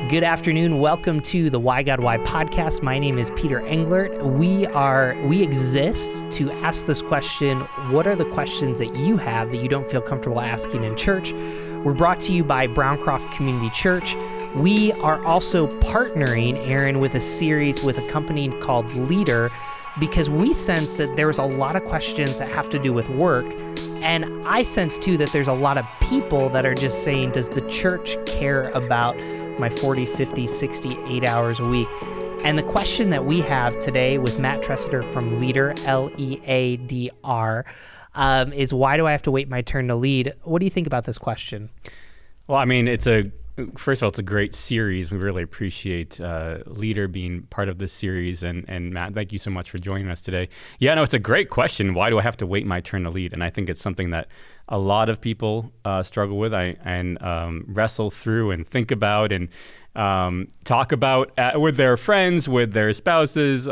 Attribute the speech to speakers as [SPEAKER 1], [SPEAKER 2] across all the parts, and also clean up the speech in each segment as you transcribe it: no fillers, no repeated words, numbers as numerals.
[SPEAKER 1] Good afternoon. Welcome to the Why God Why podcast. My name is Peter Englert. We exist to ask this question: what are the questions that you have that you don't feel comfortable asking in church? We're brought to you by Browncroft Community Church. We are also partnering, Aaron, with a series with a company called Leader, because we sense that there's a lot of questions that have to do with work. And I sense too that there's a lot of people that are just saying, does the church care about my 40, 50, 60, 8 hours a week? And the question that we have today with Matt Tressiter from Leader, Leadr, is why do I have to wait my turn to lead? What do you think about this question?
[SPEAKER 2] Well, I mean, first of all, it's a great series. We really appreciate Leader being part of this series. And Matt, thank you so much for joining us today. Yeah, no, it's a great question. Why do I have to wait my turn to lead? And I think it's something that a lot of people struggle with and wrestle through and think about and talk about with their friends, with their spouses,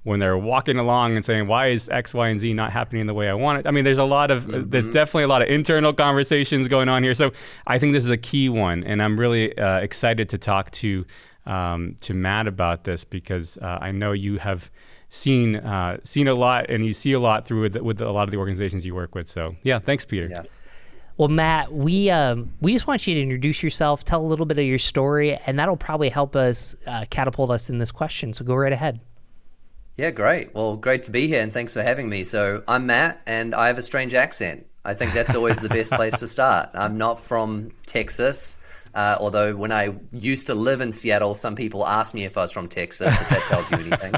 [SPEAKER 2] when they're walking along and saying, why is X, Y, and Z not happening the way I want it? I mean, there's definitely a lot of internal conversations going on here. So I think this is a key one. And I'm really excited to talk to Matt about this because I know you have seen a lot and you see a lot through with a lot of the organizations you work with. So yeah, thanks, Peter.
[SPEAKER 1] Yeah. Well, Matt, we just want you to introduce yourself, tell a little bit of your story, and that'll probably help us catapult us in this question. So go right ahead.
[SPEAKER 3] Yeah, great. Well, great to be here, and thanks for having me. So I'm Matt, and I have a strange accent. I think that's always the best place to start. I'm not from Texas, although when I used to live in Seattle, some people asked me if I was from Texas, if that tells you anything.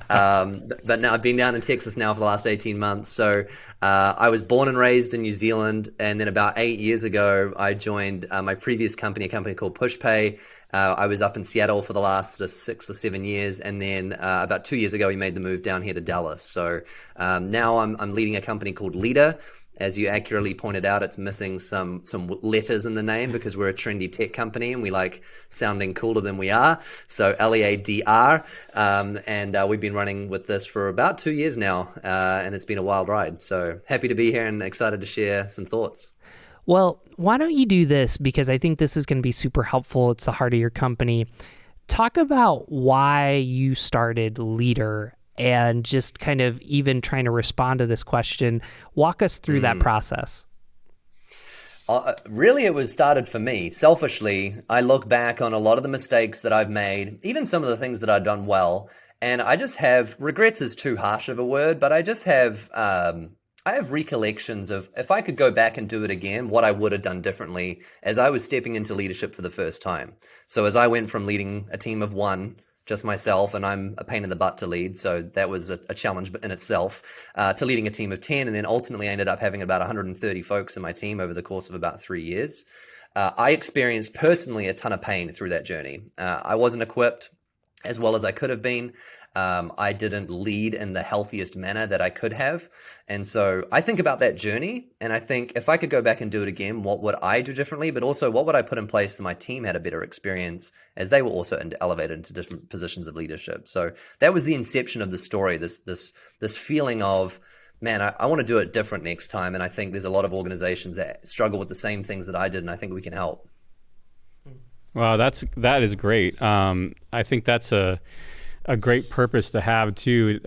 [SPEAKER 3] But now I've been down in Texas now for the last 18 months. So I was born and raised in New Zealand, and then about 8 years ago, I joined my previous company, a company called PushPay. I was up in Seattle for the last 6 or 7 years, and then about 2 years ago, we made the move down here to Dallas. So now I'm leading a company called Leader. As you accurately pointed out, it's missing some letters in the name because we're a trendy tech company and we like sounding cooler than we are. So Leadr, and we've been running with this for about 2 years now, and it's been a wild ride. So happy to be here and excited to share some thoughts.
[SPEAKER 1] Well, why don't you do this? Because I think this is going to be super helpful. It's the heart of your company. Talk about why you started Leader and just kind of even trying to respond to this question. Walk us through that process.
[SPEAKER 3] Really, it was started for me. Selfishly, I look back on a lot of the mistakes that I've made, even some of the things that I've done well, and I just have, regrets is too harsh of a word, but I just have... I have recollections of if I could go back and do it again, what I would have done differently as I was stepping into leadership for the first time. So as I went from leading a team of one, just myself, and I'm a pain in the butt to lead, so that was a challenge in itself, to leading a team of 10, and then ultimately I ended up having about 130 folks in my team over the course of about 3 years. I experienced personally a ton of pain through that journey. I wasn't equipped as well as I could have been. I didn't lead in the healthiest manner that I could have. And so I think about that journey and I think if I could go back and do it again, what would I do differently? But also what would I put in place so my team had a better experience as they were also elevated into different positions of leadership. So that was the inception of the story, this feeling of, man, I want to do it different next time. And I think there's a lot of organizations that struggle with the same things that I did. And I think we can help.
[SPEAKER 2] Wow, that is great. I think that's a great purpose to have too,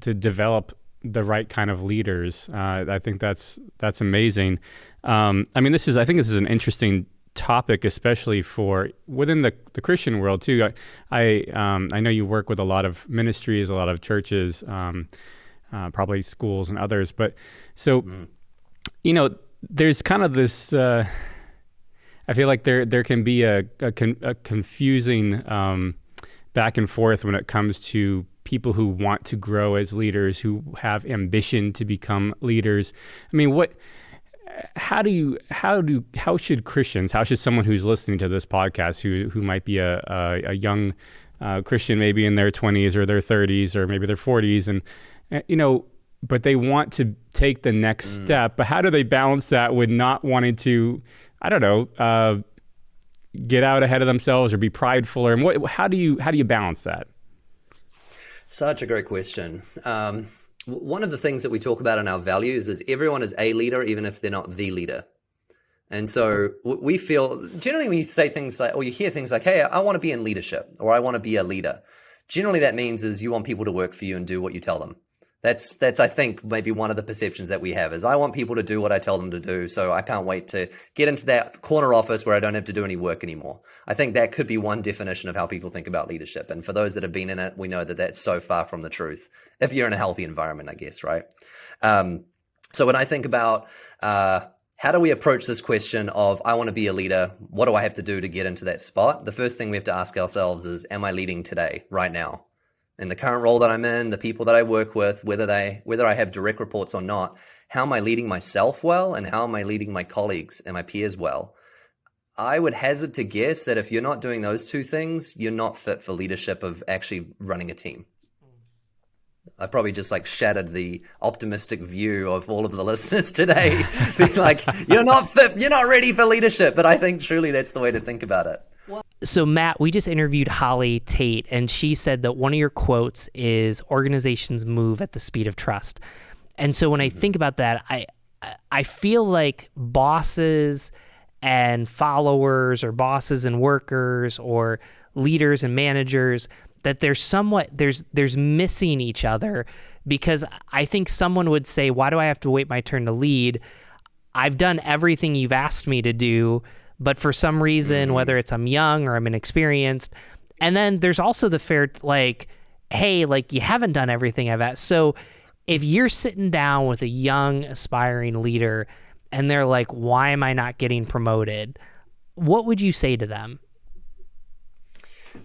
[SPEAKER 2] to develop the right kind of leaders. I think that's amazing. I think this is an interesting topic, especially for within the Christian world too. I know you work with a lot of ministries, a lot of churches, probably schools and others. But so, there's kind of this. I feel like there can be a confusing back and forth when it comes to people who want to grow as leaders, who have ambition to become leaders. I mean, how should Christians, how should someone who's listening to this podcast, who might be a young Christian, maybe in their 20s or their 30s or maybe their 40s, and but they want to take the next step, but how do they balance that with not wanting to, get out ahead of themselves or be prideful, or how do you balance that?
[SPEAKER 3] Such a great question. One of the things that we talk about in our values is everyone is a leader, even if they're not the leader. And so we feel generally when you say things like, or you hear things like, hey, I want to be in leadership, or I want to be a leader. Generally that means is you want people to work for you and do what you tell them. That's I think maybe one of the perceptions that we have is I want people to do what I tell them to do. So I can't wait to get into that corner office where I don't have to do any work anymore. I think that could be one definition of how people think about leadership. And for those that have been in it, we know that that's so far from the truth. If you're in a healthy environment, I guess, right? So when I think about how do we approach this question of I want to be a leader, what do I have to do to get into that spot? The first thing we have to ask ourselves is, am I leading today, right now? In the current role that I'm in, the people that I work with, whether I have direct reports or not, how am I leading myself well, and how am I leading my colleagues and my peers well? I would hazard to guess that if you're not doing those two things, you're not fit for leadership of actually running a team. I probably just shattered the optimistic view of all of the listeners today. Being like, you're not fit, you're not ready for leadership. But I think truly that's the way to think about it.
[SPEAKER 1] So Matt, we just interviewed Holly Tate, and she said that one of your quotes is organizations move at the speed of trust. And so when I think about that, I feel like bosses and followers, or bosses and workers, or leaders and managers, that there's missing each other, because I think someone would say, why do I have to wait my turn to lead? I've done everything you've asked me to do, but for some reason, whether it's I'm young or I'm inexperienced. And then there's also the fair, hey, you haven't done everything I've asked. So if you're sitting down with a young aspiring leader and they're like, why am I not getting promoted? What would you say to them?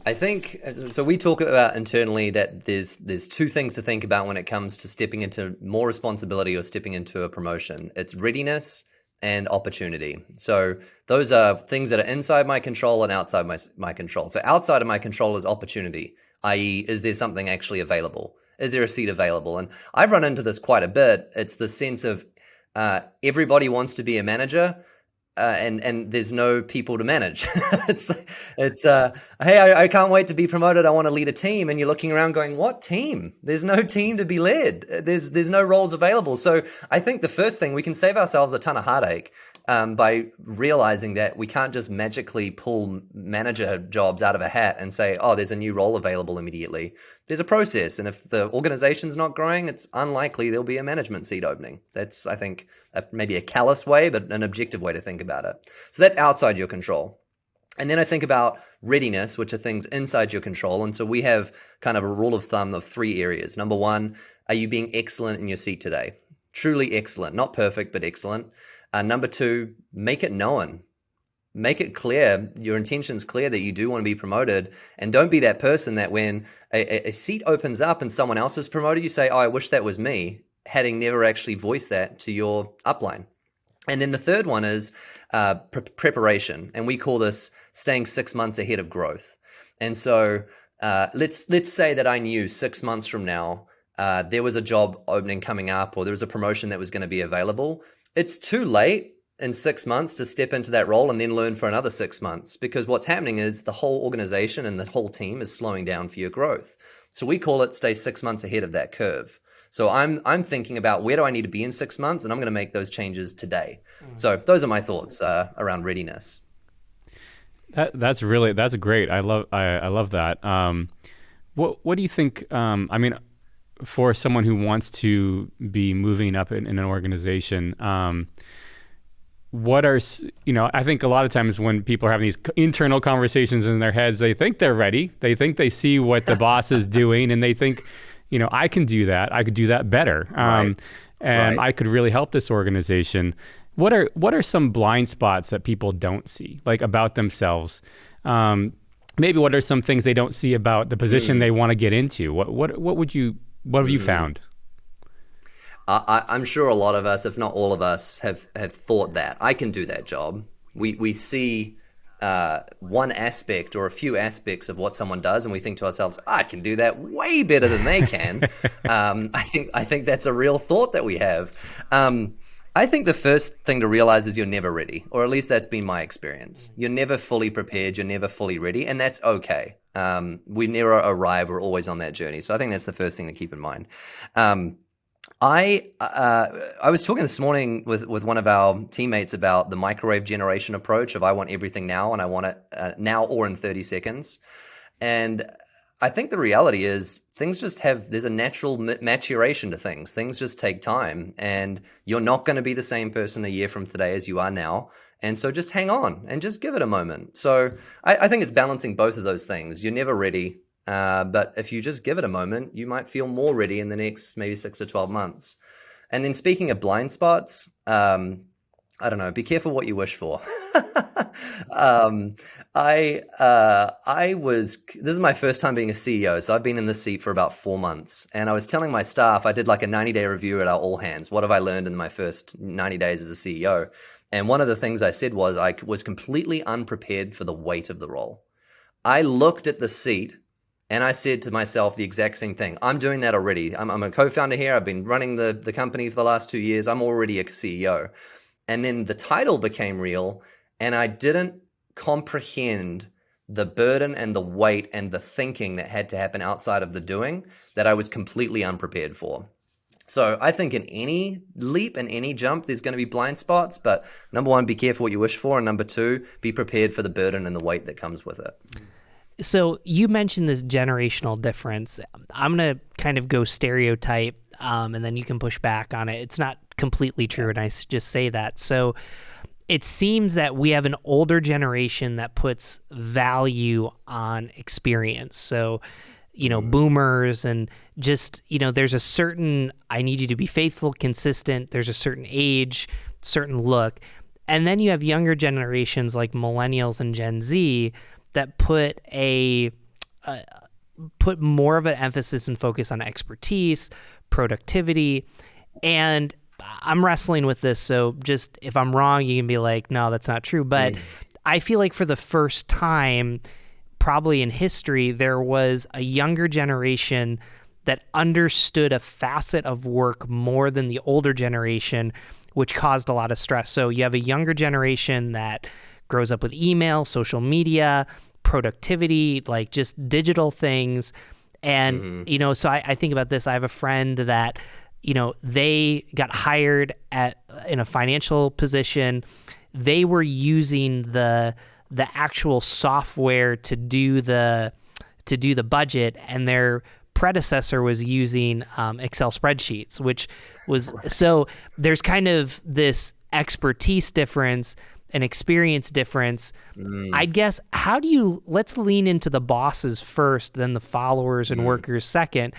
[SPEAKER 3] I think, so we talk about internally that there's two things to think about when it comes to stepping into more responsibility or stepping into a promotion. It's readiness and opportunity. So those are things that are inside my control and outside my control. So outside of my control is opportunity, i.e., is there something actually available? Is there a seat available? And I've run into this quite a bit. It's the sense of everybody wants to be a manager, and there's no people to manage. it's hey, I can't wait to be promoted. I want to lead a team. And you're looking around going, what team? There's no team to be led. There's no roles available. So I think the first thing, we can save ourselves a ton of heartache by realizing that we can't just magically pull manager jobs out of a hat and say, oh, there's a new role available immediately. There's a process. And if the organization's not growing, it's unlikely there'll be a management seat opening. That's, I think, maybe a callous way, but an objective way to think about it. So that's outside your control. And then I think about readiness, which are things inside your control. And so we have kind of a rule of thumb of 3 areas. Number 1, are you being excellent in your seat today? Truly excellent, not perfect, but excellent. Number 2, make it known. Make it clear, your intention's clear that you do want to be promoted, and don't be that person that when a seat opens up and someone else is promoted, you say, oh, I wish that was me, having never actually voiced that to your upline. And then the third one is preparation, and we call this staying 6 months ahead of growth. And so let's say that I knew 6 months from now there was a job opening coming up, or there was a promotion that was going to be available. It's too late in 6 months to step into that role and then learn for another 6 months, because what's happening is the whole organization and the whole team is slowing down for your growth. So we call it stay 6 months ahead of that curve. So I'm thinking about where do I need to be in 6 months, and I'm going to make those changes today. So those are my thoughts around readiness.
[SPEAKER 2] That's great. I love that. What do you think? For someone who wants to be moving up in an organization, what are, I think a lot of times when people are having these internal conversations in their heads, they think they're ready. They think they see what the boss is doing, and they think, I can do that. I could do that better. And I could really help this organization. What are some blind spots that people don't see, about themselves? Maybe what are some things they don't see about the position they want to get into? What have you found?
[SPEAKER 3] I'm sure a lot of us, if not all of us, have thought that I can do that job. We see one aspect or a few aspects of what someone does, and we think to ourselves, I can do that way better than they can. I think that's a real thought that we have. I think the first thing to realize is you're never ready, or at least that's been my experience. You're never fully prepared. You're never fully ready, and that's okay. We never arrive. We're always on that journey. So I think that's the first thing to keep in mind. I was talking this morning with one of our teammates about the microwave generation approach of I want everything now and I want it now or in 30 seconds. And I think the reality is things just there's a natural maturation to things. Things just take time, and you're not going to be the same person a year from today as you are now. And so just hang on and just give it a moment. So I think it's balancing both of those things. You're never ready. But if you just give it a moment, you might feel more ready in the next maybe 6 to 12 months. And then speaking of blind spots, I don't know, be careful what you wish for. This is my first time being a CEO. So I've been in this seat for about 4 months. And I was telling my staff, I did like a 90-day review at our all hands. What have I learned in my first 90 days as a CEO? And one of the things I said was I was completely unprepared for the weight of the role. I looked at the seat and I said to myself the exact same thing. I'm doing that already. I'm a co-founder here. I've been running the company for the last 2 years. I'm already a CEO. And then the title became real, and I didn't comprehend the burden and the weight and the thinking that had to happen outside of the doing that I was completely unprepared for. So I think in any leap and any jump, there's going to be blind spots. But number one, be careful what you wish for. And number two, be prepared for the burden and the weight that comes with it.
[SPEAKER 1] So you mentioned this generational difference. I'm going to kind of go stereotype, and then you can push back on it. It's not completely true, and I just say that. So it seems that we have an older generation that puts value on experience. So, boomers and just, there's a certain, I need you to be faithful, consistent. There's a certain age, certain look. And then you have younger generations like millennials and Gen Z that put more of an emphasis and focus on expertise, productivity, and I'm wrestling with this. So just if I'm wrong, you can be like, no, that's not true. But I feel like for the first time, probably in history, there was a younger generation that understood a facet of work more than the older generation, which caused a lot of stress. So you have a younger generation that grows up with email, social media, productivity, like just digital things. And, so I think about this. I have a friend that, they got hired in a financial position. They were using the actual software to do the budget, and their predecessor was using Excel spreadsheets, which was, so there's kind of this expertise difference, an experience difference. I guess, let's lean into the bosses first, then the followers and workers second.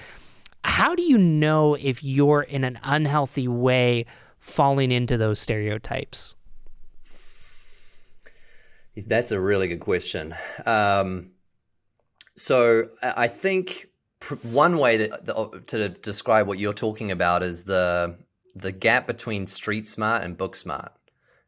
[SPEAKER 1] How do you know if you're in an unhealthy way falling into those stereotypes?
[SPEAKER 3] That's a really good question. So I think one way to describe what you're talking about is the gap between street smart and book smart.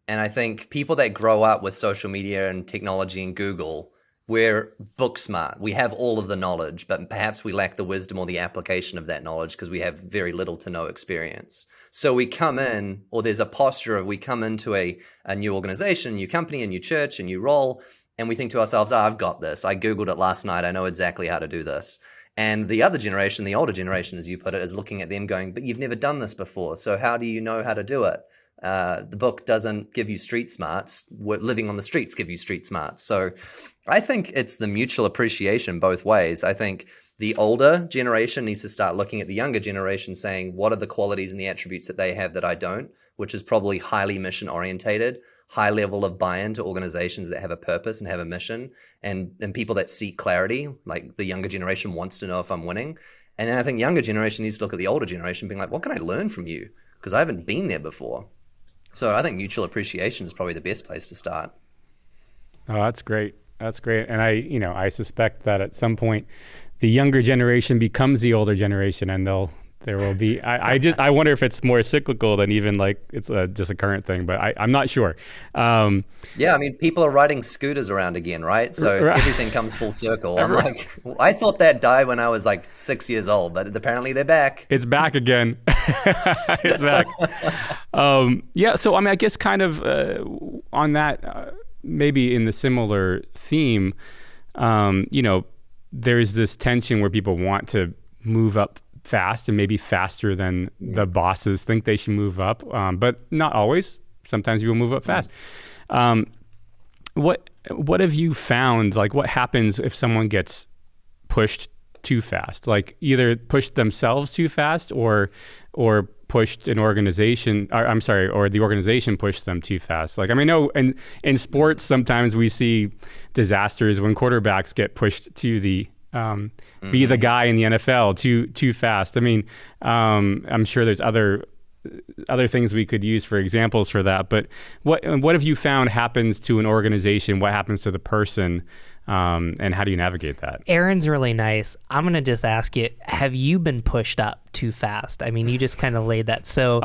[SPEAKER 3] And I think people that grow up with social media and technology and Google, we're book smart. We have all of the knowledge, but perhaps we lack the wisdom or the application of that knowledge because we have very little to no experience. So we come in, or there's a posture of we come into a new organization, a new company, a new church, a new role, and we think to ourselves, I've got this. I Googled it last night. I know exactly how to do this. And the other generation, the older generation, as you put it, is looking at them going, but you've never done this before. So how do you know how to do it? The book doesn't give you street smarts. Living on the streets give you street smarts. So I think it's the mutual appreciation both ways. I think the older generation needs to start looking at the younger generation saying, what are the qualities and the attributes that they have that I don't, which is probably highly mission orientated, high level of buy-in to organizations that have a purpose and have a mission, and people that seek clarity. Like the younger generation wants to know if I'm winning. And then I think younger generation needs to look at the older generation being like, what can I learn from you? Because I haven't been there before. So I think mutual appreciation is probably the best place to start.
[SPEAKER 2] Oh, that's great. That's great. And I suspect that at some point the younger generation becomes the older generation, and there will be, I wonder if it's more cyclical than even like it's just a current thing, but I'm not sure.
[SPEAKER 3] Yeah, I mean, people are riding scooters around again, right? So everything comes full circle. I'm like, I thought that died when I was like 6 years old, but apparently they're back.
[SPEAKER 2] It's back again. It's back. Yeah, so I mean, I guess kind of on that, maybe in the similar theme, there's this tension where people want to move up fast and maybe faster than the bosses think they should move up, but not always. Sometimes people move up fast. What have you found? Like, what happens if someone gets pushed too fast? Like, either pushed themselves too fast, or pushed an organization. Or the organization pushed them too fast. Like, I mean, no, in sports sometimes we see disasters when quarterbacks get pushed to the be the guy in the NFL too fast. I mean, I'm sure there's other things we could use for examples for that. But what have you found happens to an organization? What happens to the person? And how do you navigate that?
[SPEAKER 1] Aaron's really nice. I'm going to just ask you, have you been pushed up too fast? I mean, you just kind of laid that. So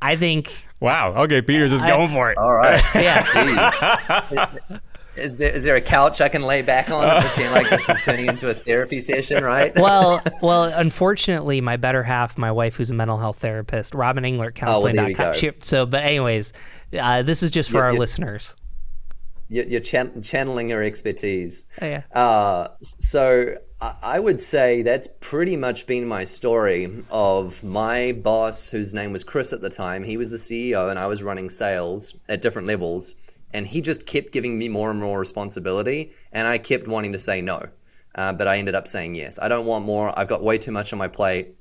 [SPEAKER 1] I think...
[SPEAKER 2] Wow. Okay, Peter's just going for it.
[SPEAKER 3] All right.
[SPEAKER 1] Yeah.
[SPEAKER 3] Jeez. Is there a couch I can lay back on and pretend like this is turning into a therapy session, right?
[SPEAKER 1] Well, unfortunately, my better half, my wife, who's a mental health therapist, Robin Englert, counseling.com. So, but anyways, this is just for our listeners.
[SPEAKER 3] You're channeling your expertise.
[SPEAKER 1] Oh, yeah.
[SPEAKER 3] So I would say that's pretty much been my story of my boss, whose name was Chris at the time. He was the CEO and I was running sales at different levels. And he just kept giving me more and more responsibility. And I kept wanting to say no. But I ended up saying yes. I don't want more. I've got way too much on my plate.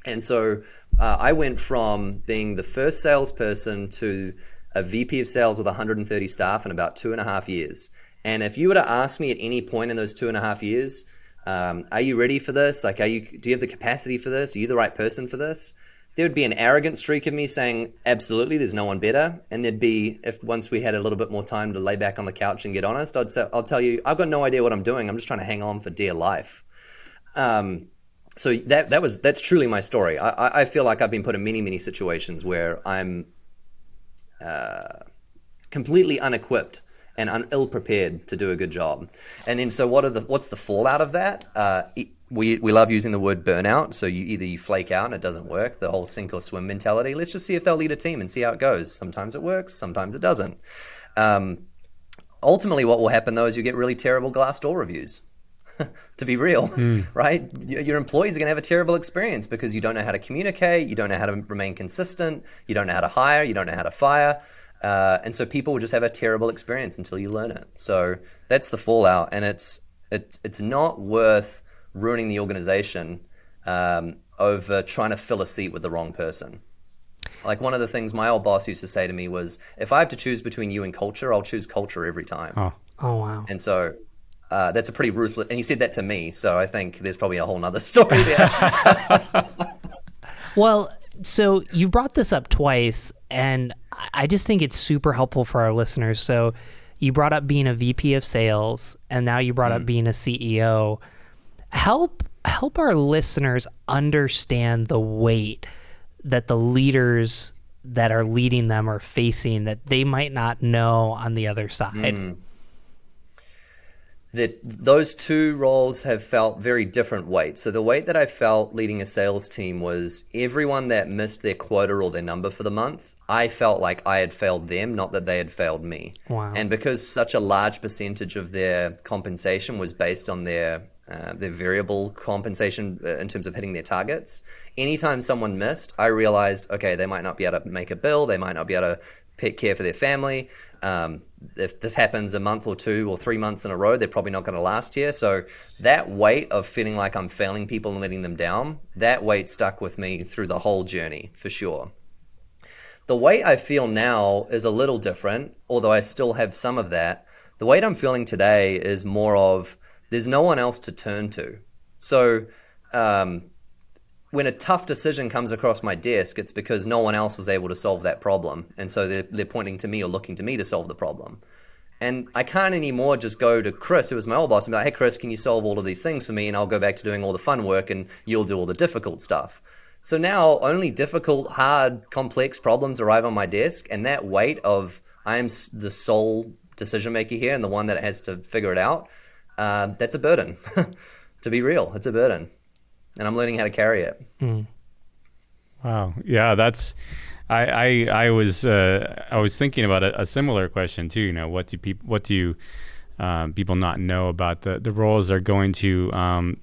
[SPEAKER 3] And so I went from being the first salesperson to a VP of sales with 130 staff in about 2.5 years. And if you were to ask me at any point in those 2.5 years, are you ready for this? Like, do you have the capacity for this? Are you the right person for this? There would be an arrogant streak of me saying, absolutely, there's no one better. And there'd be, if once we had a little bit more time to lay back on the couch and get honest, I'll tell you, I've got no idea what I'm doing. I'm just trying to hang on for dear life. So that's truly my story. I feel like I've been put in many, many situations where I'm completely unequipped and ill-prepared to do a good job. And then so what's the fallout of that? We love using the word burnout. So you flake out and it doesn't work. The whole sink or swim mentality. Let's just see if they'll lead a team and see how it goes. Sometimes it works, sometimes it doesn't. Ultimately, what will happen though is you get really terrible Glassdoor reviews. To be real, right? Your employees are going to have a terrible experience because you don't know how to communicate, you don't know how to remain consistent, you don't know how to hire, you don't know how to fire. And so people will just have a terrible experience until you learn it. So that's the fallout. And it's not worth ruining the organization over trying to fill a seat with the wrong person. Like, one of the things my old boss used to say to me was, if I have to choose between you and culture, I'll choose culture every time.
[SPEAKER 1] Oh wow.
[SPEAKER 3] And so that's a pretty ruthless, and he said that to me. So I think there's probably a whole nother story there.
[SPEAKER 1] Well, so you brought this up twice, and I just think it's super helpful for our listeners. So you brought up being a VP of sales, and now you brought up being a CEO. Help our listeners understand the weight that the leaders that are leading them are facing that they might not know on the other side.
[SPEAKER 3] That those two roles have felt very different weights. So the weight that I felt leading a sales team was everyone that missed their quota or their number for the month, I felt like I had failed them, not that they had failed me.
[SPEAKER 1] Wow.
[SPEAKER 3] And because such a large percentage of their compensation was based on their variable compensation in terms of hitting their targets, anytime someone missed, I realized, okay, they might not be able to make a bill, they might not be able to care for their family. If this happens a month or 2 or 3 months in a row, they're probably not going to last here. So that weight of feeling like I'm failing people and letting them down, that weight stuck with me through the whole journey, for sure. The weight I feel now is a little different, although I still have some of that. The weight I'm feeling today is more of, there's no one else to turn to. So when a tough decision comes across my desk, it's because no one else was able to solve that problem. And so they're pointing to me or looking to me to solve the problem. And I can't anymore just go to Chris, who was my old boss, and be like, hey, Chris, can you solve all of these things for me? And I'll go back to doing all the fun work and you'll do all the difficult stuff. So now only difficult, hard, complex problems arrive on my desk. And that weight of I am the sole decision maker here and the one that has to figure it out, that's a burden. To be real, it's a burden. And I'm learning how to carry it.
[SPEAKER 2] Wow. Yeah, that's. I was thinking about a similar question too. You know, what do people not know about the roles they're going to?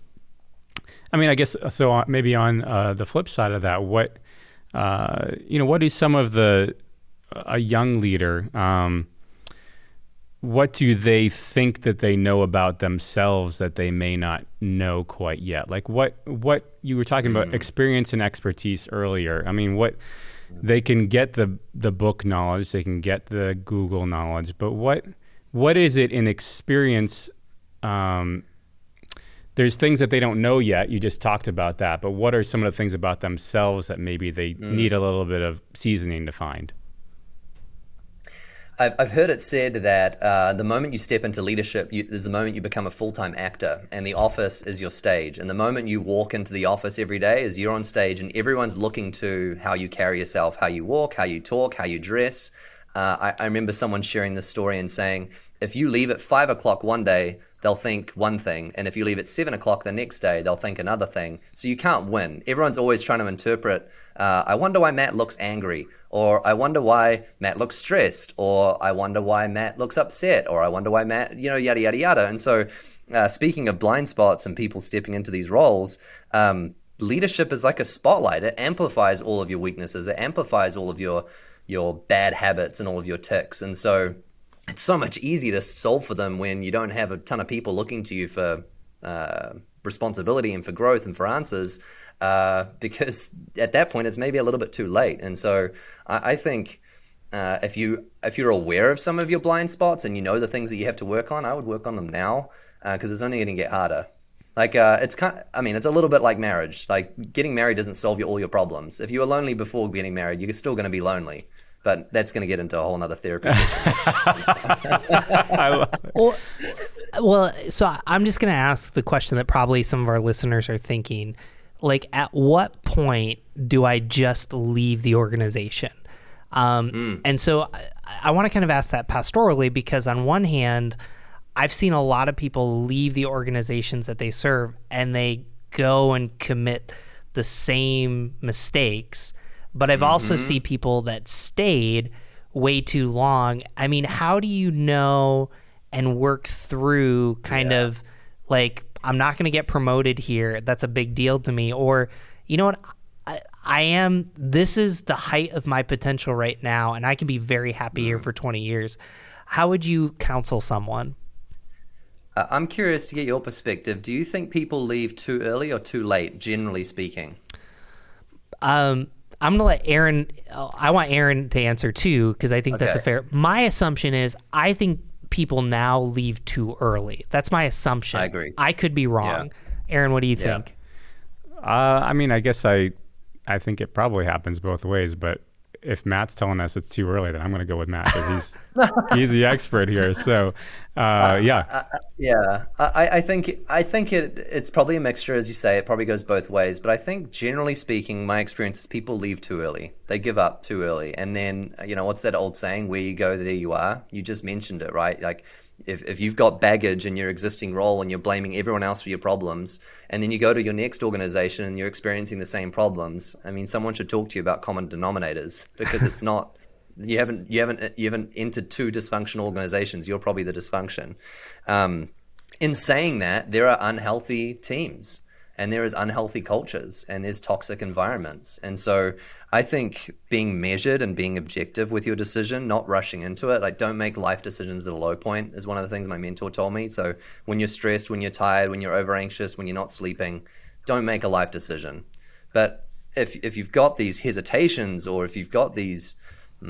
[SPEAKER 2] I mean, I guess so. Maybe on the flip side of that, what what is some of a young leader? What do they think that they know about themselves that they may not know quite yet? Like what you were talking about experience and expertise earlier. I mean, what they can get the book knowledge, they can get the Google knowledge, but what is it in experience? There's things that they don't know yet. You just talked about that, but what are some of the things about themselves that maybe they need a little bit of seasoning to find?
[SPEAKER 3] I've heard it said that the moment you step into leadership is the moment you become a full-time actor, and the office is your stage. And the moment you walk into the office every day is you're on stage, and everyone's looking to how you carry yourself, how you walk, how you talk, how you dress. I remember someone sharing this story and saying, if you leave at 5 o'clock one day, they'll think one thing. And if you leave at 7 o'clock the next day, they'll think another thing. So you can't win. Everyone's always trying to interpret, I wonder why Matt looks angry, or I wonder why Matt looks stressed, or I wonder why Matt looks upset, or I wonder why Matt, yada, yada, yada. And so speaking of blind spots and people stepping into these roles, leadership is like a spotlight. It amplifies all of your weaknesses. It amplifies all of your bad habits and all of your tics. And so it's so much easier to solve for them when you don't have a ton of people looking to you for responsibility and for growth and for answers, because at that point it's maybe a little bit too late. And so I think if you're aware of some of your blind spots and you know the things that you have to work on, I would work on them now, because it's only going to get harder. Like it's a little bit like marriage. Like getting married doesn't solve all your problems. If you were lonely before getting married, you're still going to be lonely. But that's going to get into a whole nother therapy session.
[SPEAKER 2] I love it.
[SPEAKER 1] Well, so I'm just going to ask the question that probably some of our listeners are thinking. Like, at what point do I just leave the organization? And so I want to kind of ask that pastorally, because on one hand, I've seen a lot of people leave the organizations that they serve and they go and commit the same mistakes. But I've also seen people that stayed way too long. I mean, how do you know and work through kind of like, I'm not going to get promoted here, that's a big deal to me, or you know what, this is the height of my potential right now and I can be very happy here for 20 years. How would you counsel someone?
[SPEAKER 3] I'm curious to get your perspective. Do you think people leave too early or too late, generally speaking?
[SPEAKER 1] I'm going to let Aaron, I want Aaron to answer too, because I think that's a fair, my assumption is I think people now leave too early. That's my assumption.
[SPEAKER 3] I agree.
[SPEAKER 1] I could be wrong. Yeah. Aaron, what do you think?
[SPEAKER 2] I mean, I guess I think it probably happens both ways, but if Matt's telling us it's too early, then I'm going to go with Matt, because he's the expert here. So, yeah.
[SPEAKER 3] I think it's probably a mixture, as you say. It probably goes both ways. But I think generally speaking, my experience is people leave too early. They give up too early. And then, what's that old saying? Where you go, there you are. You just mentioned it, right? Like, if you've got baggage in your existing role and you're blaming everyone else for your problems, and then you go to your next organization and you're experiencing the same problems, I mean, someone should talk to you about common denominators, because it's not, you haven't entered two dysfunctional organizations. You're probably the dysfunction. In saying that, there are unhealthy teams, and there is unhealthy cultures, and there's toxic environments. And so I think being measured and being objective with your decision, not rushing into it, like don't make life decisions at a low point, is one of the things my mentor told me. So when you're stressed, when you're tired, when you're over anxious, when you're not sleeping, don't make a life decision. But if you've got these hesitations, or if you've got these, if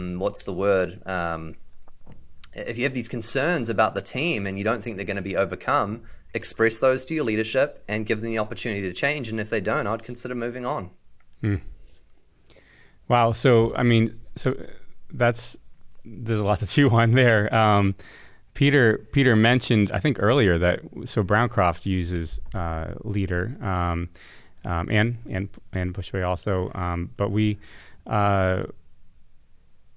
[SPEAKER 3] you have these concerns about the team and you don't think they're going to be overcome, express those to your leadership and give them the opportunity to change. And if they don't, I'd consider moving on.
[SPEAKER 2] Wow. So, I mean, there's a lot to chew on there. Peter mentioned, I think earlier, that Browncroft uses Leader, and Pushway also, but we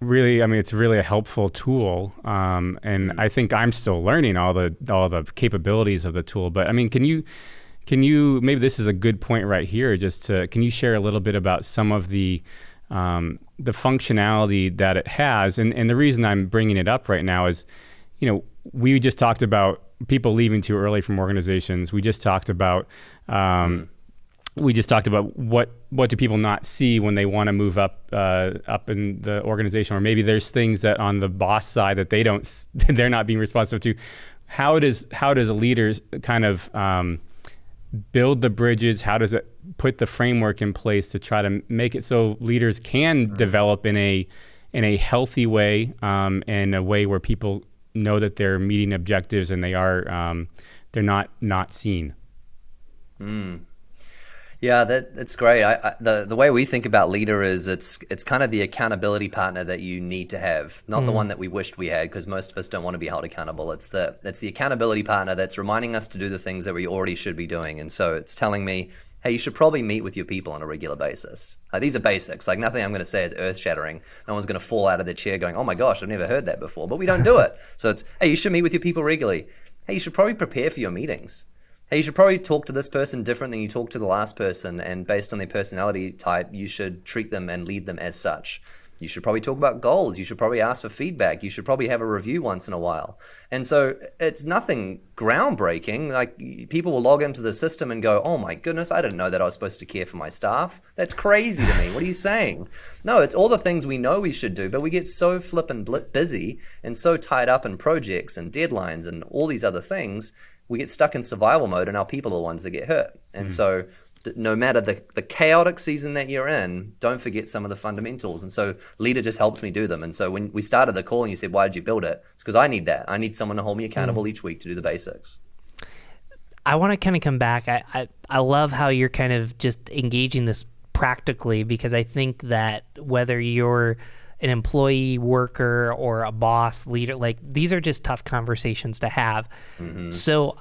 [SPEAKER 2] really, I mean, it's really a helpful tool, and I think I'm still learning all the capabilities of the tool. But I mean, can you maybe this is a good point right here, can you share a little bit about some of the functionality that it has? And the reason I'm bringing it up right now is, we just talked about people leaving too early from organizations. We just talked about we just talked about what do people not see when they want to move up in the organization, or maybe there's things that on the boss side that they're not being responsive to. How does a leader kind of build the bridges? How does it put the framework in place to try to make it so leaders can develop in a healthy way, in a way where people know that they're meeting objectives and they're not seen?
[SPEAKER 3] Yeah, that's great. The way we think about leader is it's kind of the accountability partner that you need to have, not the one that we wished we had, because most of us don't want to be held accountable. It's the accountability partner that's reminding us to do the things that we already should be doing. And so it's telling me, hey, you should probably meet with your people on a regular basis. These are basics. Like, nothing I'm going to say is earth-shattering. No one's going to fall out of their chair going, oh my gosh, I've never heard that before. But we don't do it. So it's, hey, you should meet with your people regularly. Hey, you should probably prepare for your meetings. Hey, you should probably talk to this person different than you talked to the last person, and based on their personality type, you should treat them and lead them as such. You should probably talk about goals. You should probably ask for feedback. You should probably have a review once in a while. And so it's nothing groundbreaking. Like, people will log into the system and go, oh my goodness, I didn't know that I was supposed to care for my staff. That's crazy to me. What are you saying? No, it's all the things we know we should do, but we get so flippin' busy and so tied up in projects and deadlines and all these other things, we get stuck in survival mode, and our people are the ones that get hurt. And so no matter the chaotic season that you're in, don't forget some of the fundamentals. And so leader just helps me do them. And so when we started the call and you said, why did you build it? It's because I need that. I need someone to hold me accountable each week to do the basics.
[SPEAKER 1] I want to kind of come back. I love how you're kind of just engaging this practically, because I think that whether you're an employee, worker, or a boss, leader, like, these are just tough conversations to have. So,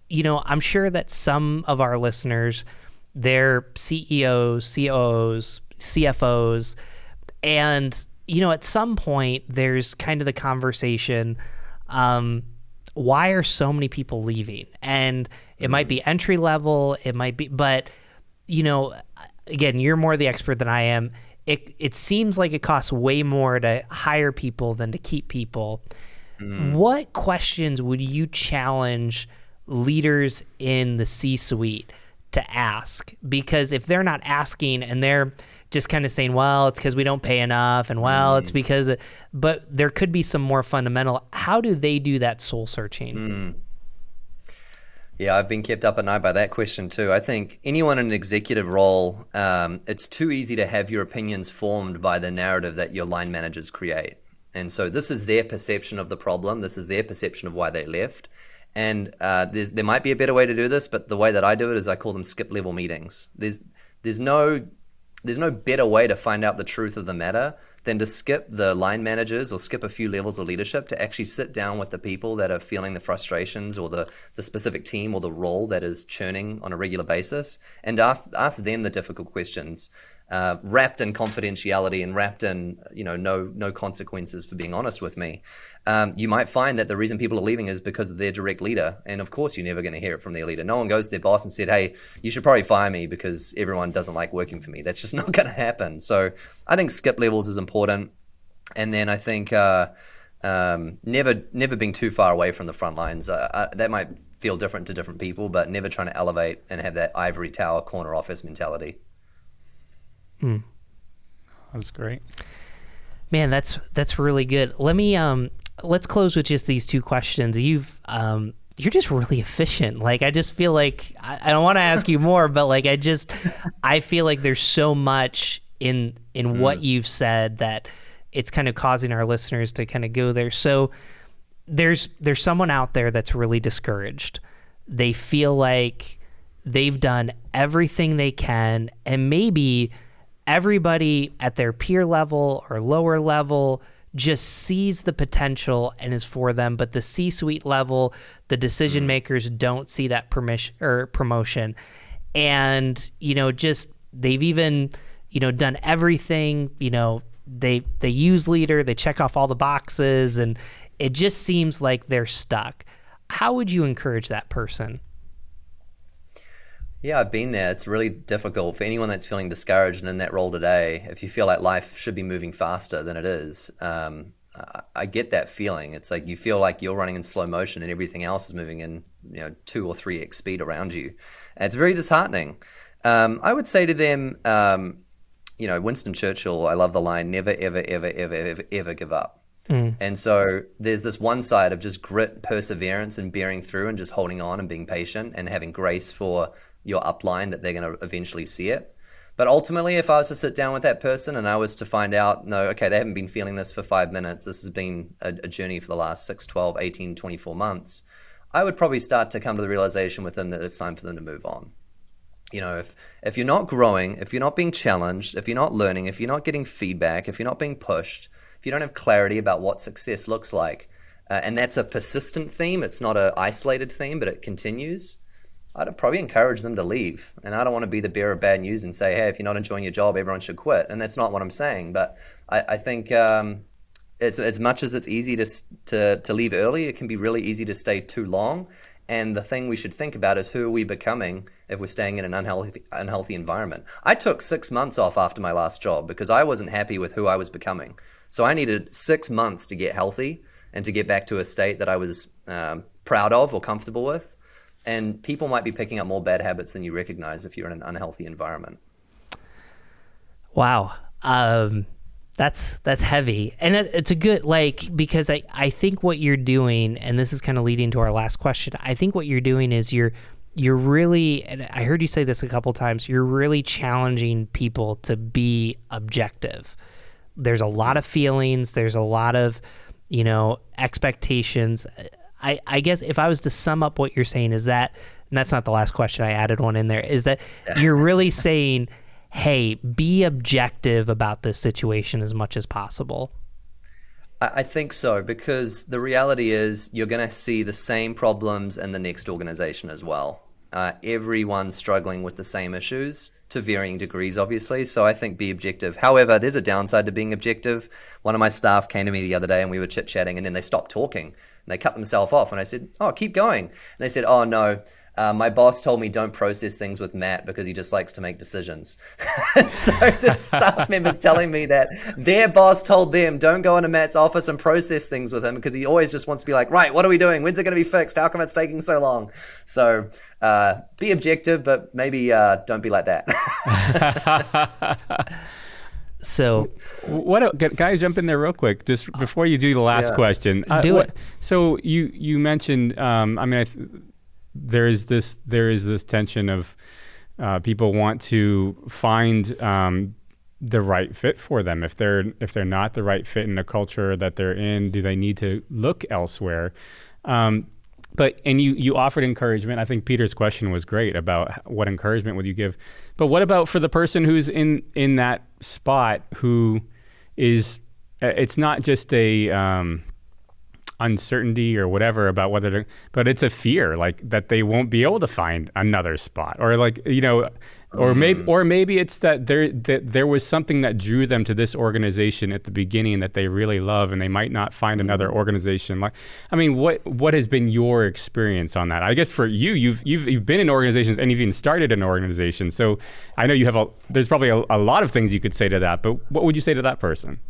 [SPEAKER 1] I'm sure that some of our listeners, they're CEOs, COOs, CFOs, and, at some point there's kind of the conversation, why are so many people leaving? And it might be entry level, it might be, but, again, you're more the expert than I am. It seems like it costs way more to hire people than to keep people. What questions would you challenge leaders in the C-suite to ask? Because if they're not asking and they're just kind of saying, well, it's because we don't pay enough, and well, it's because, but there could be some more fundamental, how do they do that soul searching?
[SPEAKER 3] Yeah, I've been kept up at night by that question too. I think anyone in an executive role, it's too easy to have your opinions formed by the narrative that your line managers create. And so this is their perception of the problem. This is their perception of why they left. And there might be a better way to do this, but the way that I do it is I call them skip level meetings. There's no better way to find out the truth of the matter than to skip the line managers or skip a few levels of leadership to actually sit down with the people that are feeling the frustrations, or the specific team or the role that is churning on a regular basis, and ask them the difficult questions, wrapped in confidentiality and wrapped in no consequences for being honest with me. You might find that the reason people are leaving is because of their direct leader, and of course you're never going to hear it from their leader. No one goes to their boss and said, hey, you should probably fire me because everyone doesn't like working for me. That's just not going to happen. So I think skip levels is important. And then I think never being too far away from the front lines. That might feel different to different people, but never trying to elevate and have that ivory tower corner office mentality.
[SPEAKER 2] That's great.
[SPEAKER 1] Man, that's really good. Let me let's close with just these two questions. You're just really efficient. Like, I just feel like I don't want to ask you more, but like I feel like there's so much in what you've said that it's kind of causing our listeners to kind of go there. So there's someone out there that's really discouraged. They feel like they've done everything they can, and maybe everybody at their peer level or lower level just sees the potential and is for them, but the C-suite level, the decision makers don't see that permission or promotion. And, just they've even, done everything, they use leader, they check off all the boxes, and it just seems like they're stuck. How would you encourage that person?
[SPEAKER 3] Yeah, I've been there. It's really difficult for anyone that's feeling discouraged and in that role today. If you feel like life should be moving faster than it is, I get that feeling. It's like you feel like you're running in slow motion and everything else is moving in 2 or 3x speed around you. And it's very disheartening. I would say to them, Winston Churchill, I love the line, never, ever, ever, ever, ever, ever give up. And so there's this one side of just grit, perseverance, and bearing through and just holding on and being patient and having grace for your upline that they're going to eventually see it. But ultimately, if I was to sit down with that person and I was to find out, no, okay, they haven't been feeling this for 5 minutes. This has been a journey for the last 6, 12, 18, 24 months. I would probably start to come to the realization with them that it's time for them to move on. If you're not growing, if you're not being challenged, if you're not learning, if you're not getting feedback, if you're not being pushed, if you don't have clarity about what success looks like, and that's a persistent theme, it's not an isolated theme, but it continues, I'd probably encourage them to leave. And I don't want to be the bearer of bad news and say, hey, if you're not enjoying your job, everyone should quit. And that's not what I'm saying. But I think as much as it's easy to leave early, it can be really easy to stay too long. And the thing we should think about is, who are we becoming if we're staying in an unhealthy environment? I took 6 months off after my last job because I wasn't happy with who I was becoming. So I needed 6 months to get healthy and to get back to a state that I was proud of or comfortable with. And people might be picking up more bad habits than you recognize if you're in an unhealthy environment.
[SPEAKER 1] Wow. That's heavy. And it's a good, because I think what you're doing, and this is kind of leading to our last question, I think what you're doing is you're really, and I heard you say this a couple times, you're really challenging people to be objective. There's a lot of feelings. There's a lot of, expectations. I guess if I was to sum up what you're saying is that, and that's not the last question, I added one in there, is that you're really saying, hey, be objective about this situation as much as possible.
[SPEAKER 3] I think so, because the reality is you're going to see the same problems in the next organization as well. Everyone's struggling with the same issues to varying degrees, obviously. So I think be objective. However, there's a downside to being objective. One of my staff came to me the other day and we were chit-chatting, and then they stopped talking. And they cut themselves off, and I said, oh, keep going. And they said, oh, no, my boss told me don't process things with Matt because he just likes to make decisions. So the staff member's telling me that their boss told them don't go into Matt's office and process things with him because he always just wants to be like, right, what are we doing? When's it going to be fixed? How come it's taking so long? So be objective, but maybe don't be like that.
[SPEAKER 1] So,
[SPEAKER 2] can I jump in there real quick, just before you do the last question?
[SPEAKER 1] Do it.
[SPEAKER 2] So you mentioned, there is this tension of people want to find the right fit for them. If they're not the right fit in the culture that they're in, do they need to look elsewhere? But you offered encouragement. I think Peter's question was great about what encouragement would you give. But what about for the person who's in that spot, who is, it's not just a uncertainty or whatever about whether but it's a fear, like that they won't be able to find another spot, or maybe it's that there was something that drew them to this organization at the beginning that they really love, and they might not find another organization. What has been your experience on that? I guess for you've been in organizations and you've even started an organization, so I know there's probably a lot of things you could say to that. But what would you say to that person?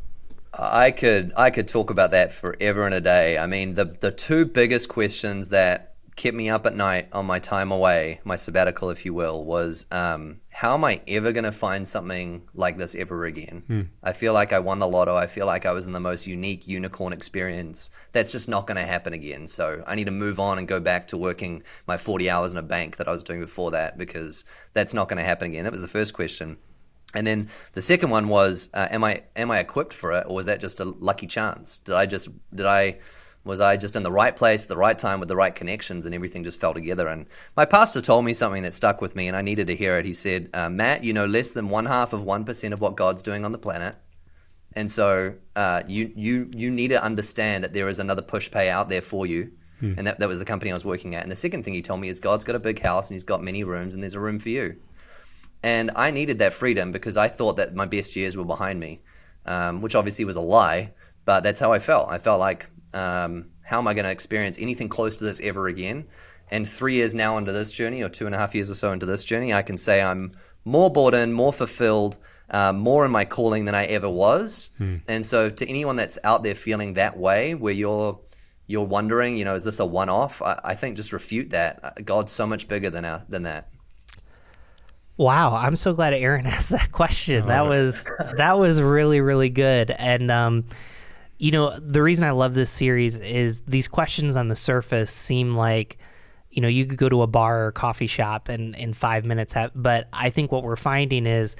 [SPEAKER 3] I could talk about that forever and a day. I mean, the two biggest questions that kept me up at night on my time away, my sabbatical, if you will, was how am I ever going to find something like this ever again? I feel like I won the lotto. I feel like I was in the most unique unicorn experience. That's just not going to happen again. So I need to move on and go back to working my 40 hours in a bank that I was doing before that, because that's not going to happen again. That was the first question. And then the second one was, am I equipped for it, or was that just a lucky chance? Was I just in the right place at the right time with the right connections, and everything just fell together? And my pastor told me something that stuck with me, and I needed to hear it. He said, Matt, you know less than 0.5% of what God's doing on the planet. And so you need to understand that there is another push pay out there for you. And that was the company I was working at. And the second thing he told me is God's got a big house and he's got many rooms, and there's a room for you. And I needed that freedom because I thought that my best years were behind me, which obviously was a lie, but that's how I felt. I felt like, how am I going to experience anything close to this ever again? And 3 years now into this journey, or 2.5 years or so into this journey, I can say I'm more bought in, more fulfilled, more in my calling than I ever was. And so to anyone that's out there feeling that way, where you're wondering, is this a one-off? I think just refute that. God's so much bigger than that.
[SPEAKER 1] Wow, I'm so glad Aaron asked that question.
[SPEAKER 2] I love
[SPEAKER 1] That was really, really good. And the reason I love this series is these questions on the surface seem like, you could go to a bar or coffee shop and in 5 minutes but I think what we're finding is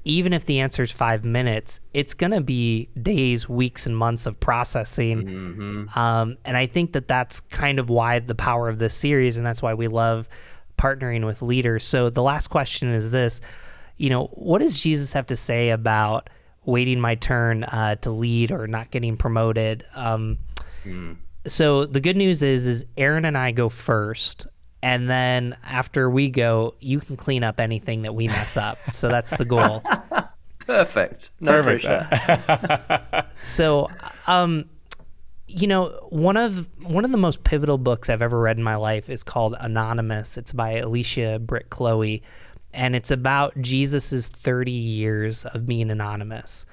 [SPEAKER 1] even if the answer is 5 minutes, it's going to be days, weeks, and months of processing.
[SPEAKER 3] Mm-hmm.
[SPEAKER 1] And I think that that's kind of why the power of this series, and that's why we love partnering with leaders. So the last question is this, what does Jesus have to say about waiting my turn to lead or not getting promoted? So the good news is Aaron and I go first, and then after we go, you can clean up anything that we mess up. So that's the goal.
[SPEAKER 3] Perfect. No pressure.
[SPEAKER 1] So, one of the most pivotal books I've ever read in my life is called Anonymous. It's by Alicia Britt Chloe, and it's about Jesus's 30 years of being anonymous.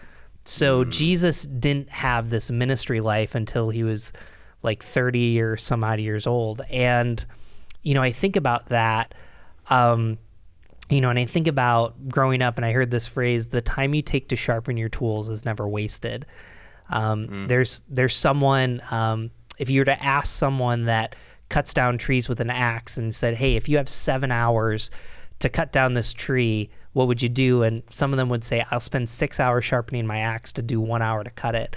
[SPEAKER 1] So Jesus didn't have this ministry life until he was like 30 or some odd years old. And, I think about that, and I think about growing up, and I heard this phrase, the time you take to sharpen your tools is never wasted. There's someone, if you were to ask someone that cuts down trees with an axe and said, hey, if you have 7 hours to cut down this tree, what would you do? And some of them would say, I'll spend 6 hours sharpening my axe to do 1 hour to cut it.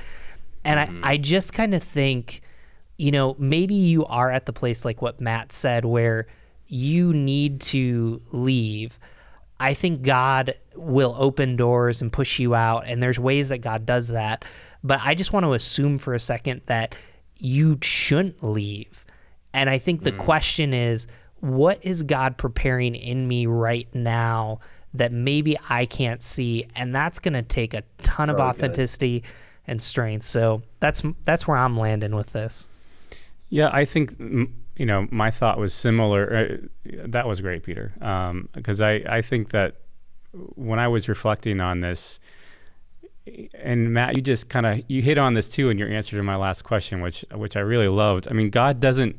[SPEAKER 1] And I just kind of think, maybe you are at the place like what Matt said, where you need to leave. I think God will open doors and push you out, and there's ways that God does that. But I just want to assume for a second that you shouldn't leave. And I think the question is, what is God preparing in me right now that maybe I can't see? And that's going to take a ton of authenticity and strength. So that's where I'm landing with this.
[SPEAKER 2] Yeah, I think, my thought was similar. That was great, Peter, because I think that when I was reflecting on this, and Matt, you hit on this too in your answer to my last question, which I really loved. I mean, God doesn't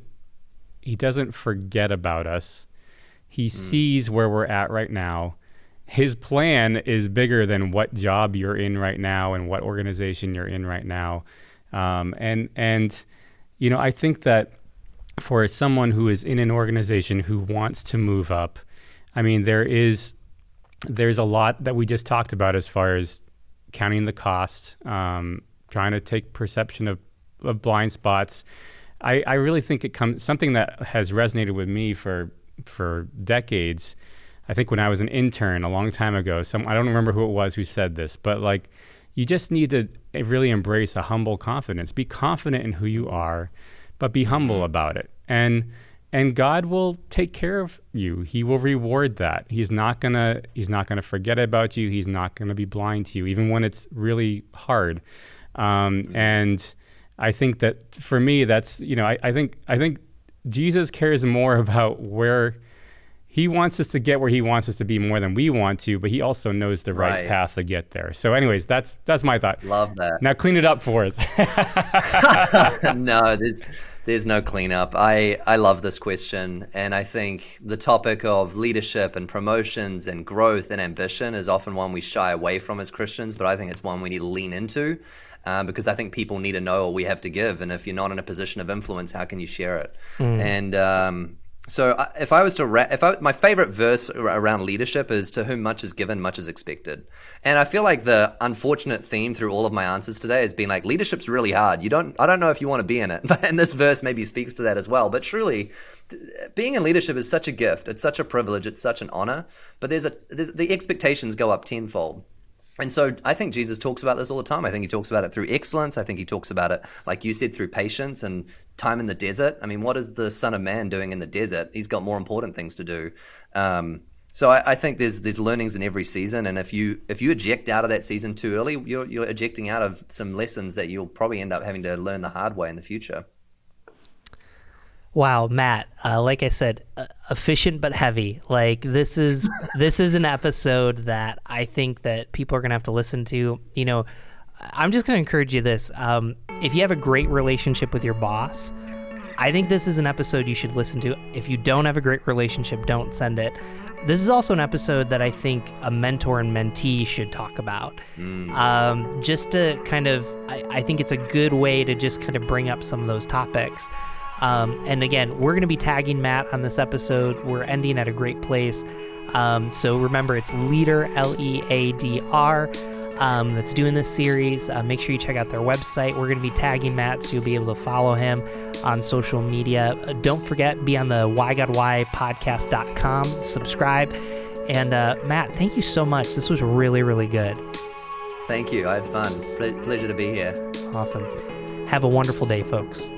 [SPEAKER 2] forget about us. He sees where we're at right now. His plan is bigger than what job you're in right now and what organization you're in right now. I think that for someone who is in an organization who wants to move up, I mean, there's a lot that we just talked about as far as counting the cost, trying to take perception of blind spots. I really think it comes something that has resonated with me for decades. I think when I was an intern a long time ago, I don't remember who it was who said this, but like, you just need to really embrace a humble confidence. Be confident in who you are, but be humble about it. And God will take care of you. He will reward that. He's not gonna forget about you. He's not gonna be blind to you, even when it's really hard. And I think that for me, that's I think Jesus cares more about where he wants us to get where he wants us to be more than we want to, but he also knows the right path to get there. So anyways, that's my thought.
[SPEAKER 3] Love that.
[SPEAKER 2] Now clean it up for us.
[SPEAKER 3] No, there's no cleanup. I love this question. And I think the topic of leadership and promotions and growth and ambition is often one we shy away from as Christians, but I think it's one we need to lean into because I think people need to know what we have to give. And if you're not in a position of influence, how can you share it? And so if I was to my favorite verse around leadership is, to whom much is given, much is expected. And I feel like the unfortunate theme through all of my answers today has been like, leadership's really hard. I don't know if you want to be in it. And this verse maybe speaks to that as well. But truly, being in leadership is such a gift. It's such a privilege. It's such an honor. But the expectations go up tenfold. And so I think Jesus talks about this all the time. I think he talks about it through excellence. I think he talks about it, like you said, through patience and time in the desert. I mean, what is the Son of Man doing in the desert? He's got more important things to do. So I think there's learnings in every season. And if you eject out of that season too early, you're ejecting out of some lessons that you'll probably end up having to learn the hard way in the future.
[SPEAKER 1] Wow, Matt, like I said, efficient but heavy. Like this is an episode that I think that people are going to have to listen to. I'm just going to encourage you this. If you have a great relationship with your boss, I think this is an episode you should listen to. If you don't have a great relationship, don't send it. This is also an episode that I think a mentor and mentee should talk about. Just to kind of, I think it's a good way to just kind of bring up some of those topics. And again, we're going to be tagging Matt on this episode. We're ending at a great place. So remember, it's Leadr, Leadr, that's doing this series. Make sure you check out their website. We're going to be tagging Matt, so you'll be able to follow him on social media. Don't forget, be on the whygodwhypodcast.com, subscribe. And Matt, thank you so much. This was really, really good.
[SPEAKER 3] Thank you. I had fun. Pleasure to be here.
[SPEAKER 1] Awesome. Have a wonderful day, folks.